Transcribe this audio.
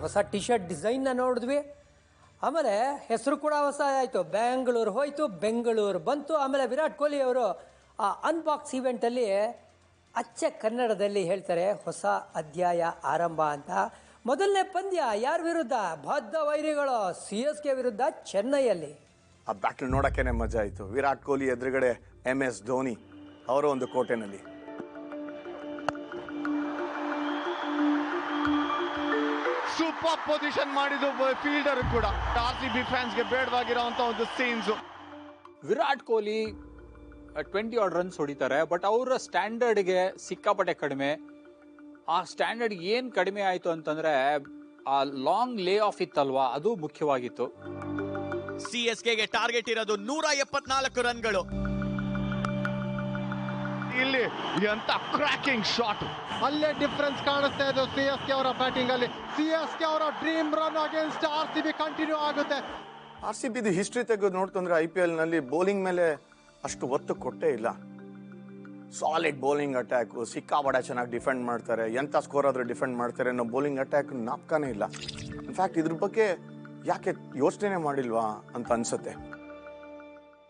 ಹೊಸ T shirt ಡಿಸೈನ್ನ ನೋಡಿದ್ವಿ. ಆಮೇಲೆ ಹೆಸರು ಕೂಡ ಹೊಸ ಆಯಿತು. ಬೆಂಗಳೂರು ಹೋಯಿತು, ಬೆಂಗಳೂರು ಬಂತು. ಆಮೇಲೆ ವಿರಾಟ್ ಕೊಹ್ಲಿ ಅವರು ಆ ಅನ್ಬಾಕ್ಸ್ ಈವೆಂಟಲ್ಲಿ ಅಚ್ಚ ಕನ್ನಡದಲ್ಲಿ ಹೇಳ್ತಾರೆ ಹೊಸ ಅಧ್ಯಾಯ ಆರಂಭ ಅಂತ. ಮೊದಲನೇ ಪಂದ್ಯ ಯಾರ ವಿರುದ್ಧ? ಬದ್ಧ ವೈರಿಗಳು CSK ವಿರುದ್ಧ ಚೆನ್ನೈಯಲ್ಲಿ. ಆ ಬ್ಯಾಟಲ್ ನೋಡೋಕ್ಕೇನೆ ಮಜಾ ಆಯಿತು. ವಿರಾಟ್ ಕೊಹ್ಲಿ ಎದುರುಗಡೆ MS ಧೋನಿ ಅವರ ಒಂದು ಕೋಟೆನಲ್ಲಿ. ಸೂಪರ್ ಪೊಸಿಷನ್ ಮಾಡಿದ್ದು ಫೀಲ್ಡರ್ ಕೂಡ. RCB ಫ್ಯಾನ್ಸ್ಗೆ ಬೇಡವಾಗಿರೋಂಥ ಒಂದು scenes. Virat Kohli 20 odd runs ಹೊಡಿತಾರೆ, ಬಟ್ ಅವರ ಸ್ಟ್ಯಾಂಡರ್ಡ್ಗೆ ಸಿಕ್ಕಾಪಟ್ಟೆ ಕಡಿಮೆ. ಆ ಸ್ಟ್ಯಾಂಡರ್ಡ್ ಏನು ಕಡಿಮೆ ಆಯಿತು ಅಂತಂದ್ರೆ ಆ ಲಾಂಗ್ ಲೇ ಆಫ್ ಇತ್ತಲ್ವಾ, ಅದು ಮುಖ್ಯವಾಗಿತ್ತು. CSKಗೆ ಟಾರ್ಗೆಟ್ ಇರೋದು 174 ರನ್ಗಳು. ಇಲ್ಲಿ ಎಂತ ಕ್ರ್ಯಾಕಿಂಗ್ ಶಾಟ್, ಅಲ್ಲೇ ಡಿಫರೆನ್ಸ್ ಕಾಣಿಸ್ತಾ ಇದೆ CSK ಅವರ ಬ್ಯಾಟಿಂಗ್ ಅಲ್ಲಿ. CSK ಅವರ dream run against RCB continue ಆಗುತ್ತೆ. RCBದು ಹಿಸ್ಟ್ರಿ ತೆಗೆದು ನೋಡ್ತಂದ್ರೆ IPLನಲ್ಲಿ ಬೌಲಿಂಗ್ ಮೇಲೆ ಅಷ್ಟು ಒತ್ತು ಕೊಟ್ಟೇ ಇಲ್ಲ. ಸಾಲಿಡ್ ಬೌಲಿಂಗ್ ಅಟ್ಯಾಕು, ಸಿಕ್ಕಾಪಟ್ಟೆ ಚೆನ್ನಾಗಿ ಡಿಫೆಂಡ್ ಮಾಡ್ತಾರೆ. ಎಂಥ ಸ್ಕೋರ್ ಆದರೂ ಡಿಫೆಂಡ್ ಮಾಡ್ತಾರೆ ಅನ್ನೋ ಬೌಲಿಂಗ್ ಅಟ್ಯಾಕ್ ನಾಪ್ಕಾನೇ ಇಲ್ಲ. ಇನ್ಫ್ಯಾಕ್ಟ್ ಇದ್ರ ಬಗ್ಗೆ ಯಾಕೆ ಯೋಚನೆ ಮಾಡಿಲ್ವಾ ಅಂತ ಅನ್ಸುತ್ತೆ.